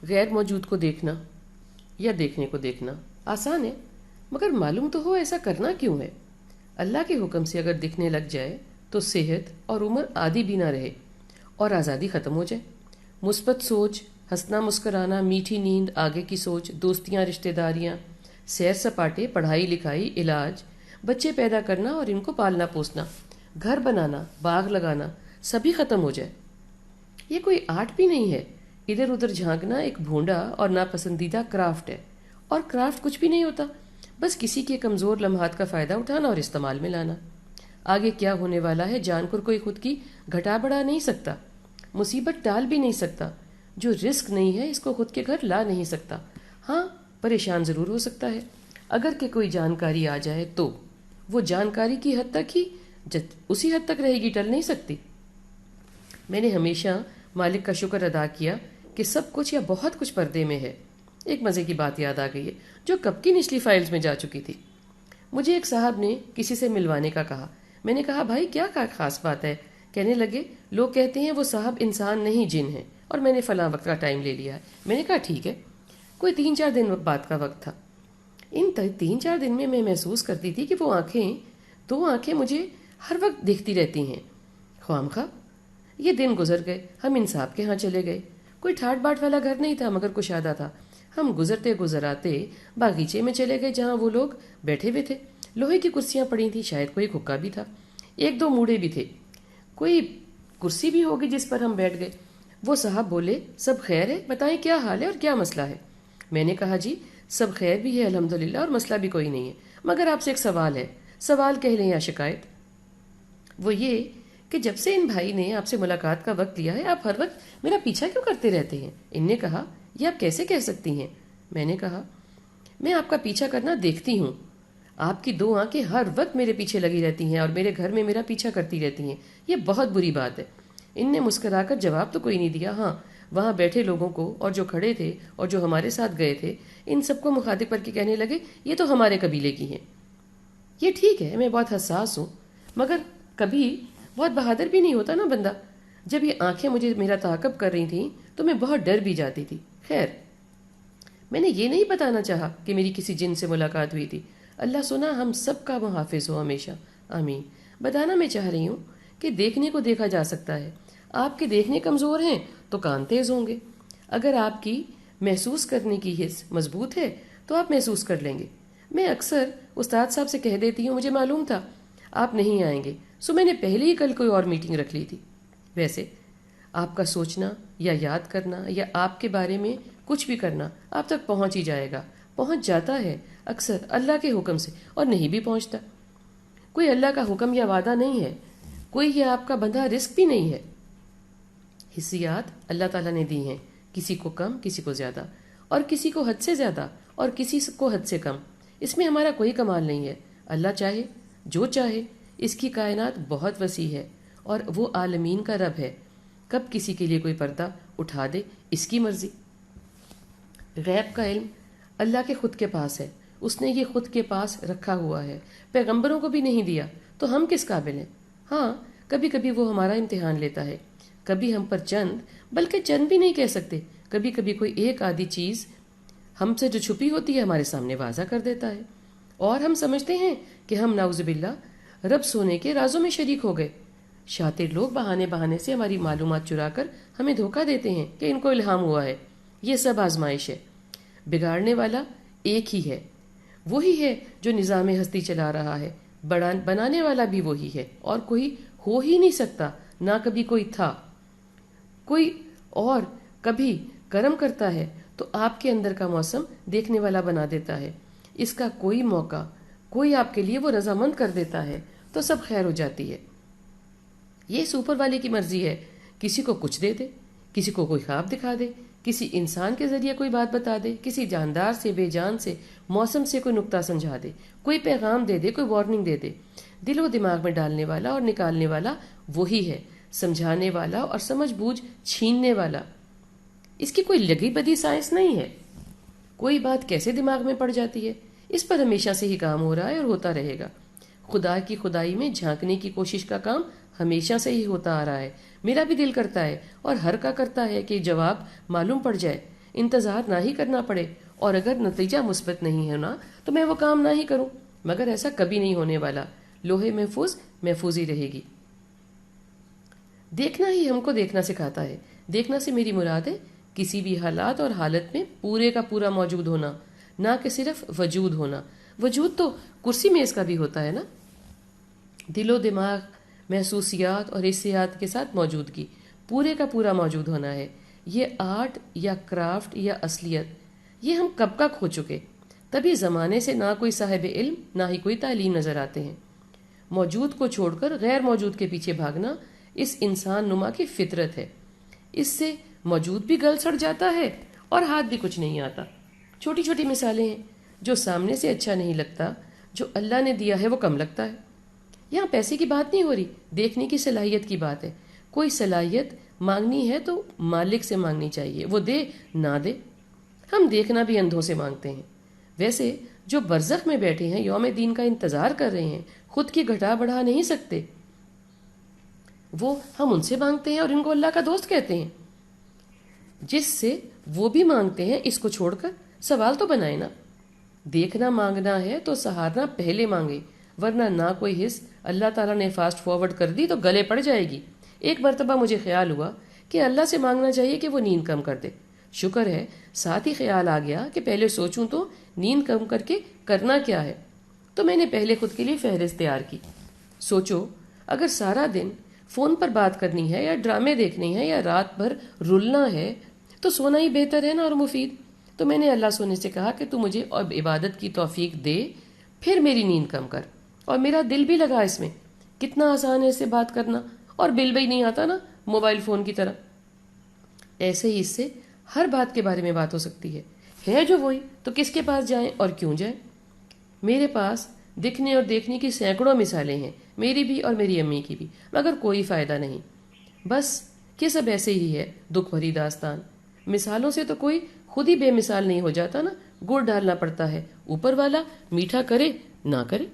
غیر موجود کو دیکھنا یا دیکھنے کو دیکھنا آسان ہے، مگر معلوم تو ہو ایسا کرنا کیوں ہے۔ اللہ کے حکم سے اگر دکھنے لگ جائے تو صحت اور عمر آدھی بھی نہ رہے اور آزادی ختم ہو جائے۔ مثبت سوچ، ہنسنا مسکرانا، میٹھی نیند، آگے کی سوچ، دوستیاں، رشتہ داریاں، سیر سپاٹے، پڑھائی لکھائی، علاج، بچے پیدا کرنا اور ان کو پالنا پوسنا، گھر بنانا، باغ لگانا، سبھی ختم ہو جائے۔ یہ کوئی آرٹ بھی نہیں ہے، ادھر ادھر جھانکنا ایک بھونڈا اور ناپسندیدہ کرافٹ ہے، اور کرافٹ کچھ بھی نہیں ہوتا، بس کسی کے کمزور لمحات کا فائدہ اٹھانا اور استعمال میں لانا۔ آگے کیا ہونے والا ہے جان کر کوئی خود کی گھٹا بڑھا نہیں سکتا، مصیبت ٹال بھی نہیں سکتا، جو رزق نہیں ہے اس کو خود کے گھر لا نہیں سکتا۔ ہاں، پریشان ضرور ہو سکتا ہے، اگر کہ کوئی جانکاری آ جائے تو وہ جانکاری کی حد تک ہی اسی حد تک رہے گی، ٹل نہیں سکتی۔ میں نے ہمیشہ مالک کا شکر ادا کیا کہ سب کچھ یا بہت کچھ پردے میں ہے۔ ایک مزے کی بات یاد آ گئی ہے جو کب کی نچلی فائلز میں جا چکی تھی۔ مجھے ایک صاحب نے کسی سے ملوانے کا کہا۔ میں نے کہا بھائی کیا خاص بات ہے؟ کہنے لگے لوگ کہتے ہیں وہ صاحب انسان نہیں جن ہیں، اور میں نے فلاں وقت کا ٹائم لے لیا ہے۔ میں نے کہا ٹھیک ہے۔ کوئی 3-4 دن بعد کا وقت تھا۔ ان 3-4 دن میں محسوس کرتی تھی کہ وہ دو آنکھیں مجھے ہر وقت دیکھتی رہتی ہیں، خواہ مخواہ۔ یہ دن گزر گئے، ہم انصاف کے ہاں چلے گئے۔ کوئی ٹھاٹ باٹ والا گھر نہیں تھا مگر کشادہ تھا۔ ہم گزرتے گزراتے باغیچے میں چلے گئے جہاں وہ لوگ بیٹھے ہوئے تھے۔ لوہے کی کرسیاں پڑی تھیں، شاید کوئی حکا بھی تھا، 1-2 موڑے بھی تھے، کوئی کرسی بھی ہوگی جس پر ہم بیٹھ گئے۔ وہ صاحب بولے سب خیر ہے، بتائیں کیا حال ہے اور کیا مسئلہ ہے؟ میں نے کہا جی سب خیر بھی ہے الحمدللہ، اور مسئلہ بھی کوئی نہیں ہے، مگر آپ سے ایک سوال ہے، سوال کہہ لیں یا شکایت۔ وہ یہ کہ جب سے ان بھائی نے آپ سے ملاقات کا وقت لیا ہے آپ ہر وقت میرا پیچھا کیوں کرتے رہتے ہیں؟ ان نے کہا یہ آپ کیسے کہہ سکتی ہیں؟ میں نے کہا میں آپ کا پیچھا کرنا دیکھتی ہوں، آپ کی 2 آنکھیں ہر وقت میرے پیچھے لگی رہتی ہیں اور میرے گھر میں میرا پیچھا کرتی رہتی ہیں، یہ بہت بری بات ہے۔ ان نے مسکرا کر جواب تو کوئی نہیں دیا، ہاں وہاں بیٹھے لوگوں کو اور جو کھڑے تھے اور جو ہمارے ساتھ گئے تھے ان سب کو مخاطب کر کے کہنے لگے یہ تو ہمارے قبیلے کی ہیں۔ یہ ٹھیک ہے، میں بہت حساس ہوں، مگر کبھی بہت بہادر بھی نہیں ہوتا نا بندہ۔ جب یہ آنکھیں مجھے میرا تعاقب کر رہی تھیں تو میں بہت ڈر بھی جاتی تھی۔ خیر، میں نے یہ نہیں بتانا چاہا کہ میری کسی جن سے ملاقات ہوئی تھی، اللہ سنا ہم سب کا محافظ ہو ہمیشہ، آمین۔ بتانا میں چاہ رہی ہوں کہ دیکھنے کو دیکھا جا سکتا ہے، آپ کے دیکھنے کمزور ہیں تو کان تیز ہوں گے، اگر آپ کی محسوس کرنے کی حس مضبوط ہے تو آپ محسوس کر لیں گے۔ میں اکثر استاد صاحب سے کہہ دیتی ہوں مجھے معلوم تھا آپ نہیں آئیں گے، سو میں نے پہلے ہی کل کوئی اور میٹنگ رکھ لی تھی۔ ویسے آپ کا سوچنا یا یاد کرنا یا آپ کے بارے میں کچھ بھی کرنا آپ تک پہنچ ہی جائے گا، پہنچ جاتا ہے اکثر اللہ کے حکم سے، اور نہیں بھی پہنچتا۔ کوئی اللہ کا حکم یا وعدہ نہیں ہے، کوئی یہ آپ کا بندھا رزق بھی نہیں ہے۔ حصیات اللہ تعالیٰ نے دی ہیں، کسی کو کم کسی کو زیادہ، اور کسی کو حد سے زیادہ اور کسی کو حد سے کم، اس میں ہمارا کوئی کمال نہیں ہے۔ اللہ چاہے جو چاہے، اس کی کائنات بہت وسیع ہے اور وہ عالمین کا رب ہے، کب کسی کے لیے کوئی پردہ اٹھا دے اس کی مرضی۔ غیب کا علم اللہ کے خود کے پاس ہے، اس نے یہ خود کے پاس رکھا ہوا ہے، پیغمبروں کو بھی نہیں دیا، تو ہم کس قابل ہیں؟ ہاں کبھی کبھی وہ ہمارا امتحان لیتا ہے، کبھی ہم پر چند، بلکہ چند بھی نہیں کہہ سکتے، کبھی کبھی کوئی ایک آدھی چیز ہم سے جو چھپی ہوتی ہے ہمارے سامنے واضح کر دیتا ہے، اور ہم سمجھتے ہیں کہ ہم نعوذ باللہ رب سونے کے رازوں میں شریک ہو گئے۔ شاطر لوگ بہانے سے ہماری معلومات چرا کر ہمیں دھوکہ دیتے ہیں کہ ان کو الہام ہوا ہے۔ یہ سب آزمائش ہے، بگاڑنے والا ایک ہی ہے، وہی ہے جو نظام ہستی چلا رہا ہے، بنانے والا بھی وہی ہے، اور کوئی ہو ہی نہیں سکتا، نہ کبھی کوئی تھا۔ کوئی اور کبھی کرم کرتا ہے تو آپ کے اندر کا موسم دیکھنے والا بنا دیتا ہے، اس کا کوئی موقع کوئی آپ کے لیے وہ رضامند کر دیتا ہے تو سب خیر ہو جاتی ہے۔ یہ اوپر والے کی مرضی ہے، کسی کو کچھ دے دے، کسی کو کوئی خواب دکھا دے، کسی انسان کے ذریعے کوئی بات بتا دے، کسی جاندار سے بے جان سے موسم سے کوئی نقطہ سمجھا دے، کوئی پیغام دے دے، کوئی وارننگ دے دے۔ دل و دماغ میں ڈالنے والا اور نکالنے والا وہی ہے، سمجھانے والا اور سمجھ بوجھ چھیننے والا۔ اس کی کوئی لگی بدی سائنس نہیں ہے، کوئی بات کیسے دماغ میں پڑ جاتی ہے، اس پر ہمیشہ سے ہی کام ہو رہا ہے اور ہوتا رہے گا۔ خدا کی خدائی میں جھانکنے کی کوشش کا کام ہمیشہ سے ہی ہوتا آ رہا ہے، میرا بھی دل کرتا ہے اور ہر کا کرتا ہے کہ جواب معلوم پڑ جائے، انتظار نہ ہی کرنا پڑے، اور اگر نتیجہ مثبت نہیں ہونا تو میں وہ کام نہ ہی کروں، مگر ایسا کبھی نہیں ہونے والا۔ لوہے محفوظ محفوظ ہی رہے گی۔ دیکھنا ہی ہم کو دیکھنا سکھاتا ہے۔ دیکھنا سے میری مراد ہے کسی بھی حالات اور حالت میں پورے کا پورا موجود ہونا، نہ کہ صرف وجود ہونا۔ وجود تو کرسی میز کا بھی ہوتا ہے نا۔ دل و دماغ، محسوسیات اور حسیات کے ساتھ موجودگی، پورے کا پورا موجود ہونا ہے۔ یہ آرٹ یا کرافٹ یا اصلیت، یہ ہم کب کا کھو چکے۔ تبھی زمانے سے نہ کوئی صاحب علم نہ ہی کوئی تعلیم نظر آتے ہیں۔ موجود کو چھوڑ کر غیر موجود کے پیچھے بھاگنا اس انسان نما کی فطرت ہے۔ اس سے موجود بھی گل سڑ جاتا ہے اور ہاتھ بھی کچھ نہیں آتا۔ چھوٹی چھوٹی مثالیں ہیں۔ جو سامنے سے اچھا نہیں لگتا، جو اللہ نے دیا ہے وہ کم لگتا ہے۔ یہاں پیسے کی بات نہیں ہو رہی، دیکھنے کی صلاحیت کی بات ہے۔ کوئی صلاحیت مانگنی ہے تو مالک سے مانگنی چاہیے، وہ دے نہ دے۔ ہم دیکھنا بھی اندھوں سے مانگتے ہیں۔ ویسے جو برزخ میں بیٹھے ہیں، یوم دین کا انتظار کر رہے ہیں، خود کی گھٹا بڑھا نہیں سکتے، وہ ہم ان سے مانگتے ہیں اور ان کو اللہ کا دوست کہتے ہیں۔ جس سے وہ بھی مانگتے ہیں، اس کو چھوڑ کر سوال تو بنائے نا۔ دیکھنا مانگنا ہے تو سہارنا پہلے مانگے، ورنہ نہ کوئی حص اللہ تعالیٰ نے فاسٹ فارورڈ کر دی تو گلے پڑ جائے گی۔ ایک مرتبہ مجھے خیال ہوا کہ اللہ سے مانگنا چاہیے کہ وہ نیند کم کر دے۔ شکر ہے ساتھ ہی خیال آ گیا کہ پہلے سوچوں تو نیند کم کر کے کرنا کیا ہے۔ تو میں نے پہلے خود کے لیے فہرست تیار کی۔ سوچو، اگر سارا دن فون پر بات کرنی ہے یا ڈرامے دیکھنے ہیں یا رات بھر رلنا ہے تو سونا ہی بہتر ہے نا اور مفید۔ تو میں نے اللہ سونے سے کہا کہ تو مجھے اب عبادت کی توفیق دے، پھر میری نیند کم کر، اور میرا دل بھی لگا اس میں۔ کتنا آسان ہے اس سے بات کرنا، اور بل بھی نہیں آتا نا موبائل فون کی طرح۔ ایسے ہی اس سے ہر بات کے بارے میں بات ہو سکتی ہے جو وہی، تو کس کے پاس جائیں اور کیوں جائیں؟ میرے پاس دکھنے اور دیکھنے کی سینکڑوں مثالیں ہیں، میری بھی اور میری امی کی بھی، مگر کوئی فائدہ نہیں۔ بس کہ سب ایسے ہی ہے، دکھ بھری داستان۔ مثالوں سے تو کوئی خود ہی بے مثال نہیں ہو جاتا نا، گڑ ڈالنا پڑتا ہے، اوپر والا میٹھا کرے نہ کرے۔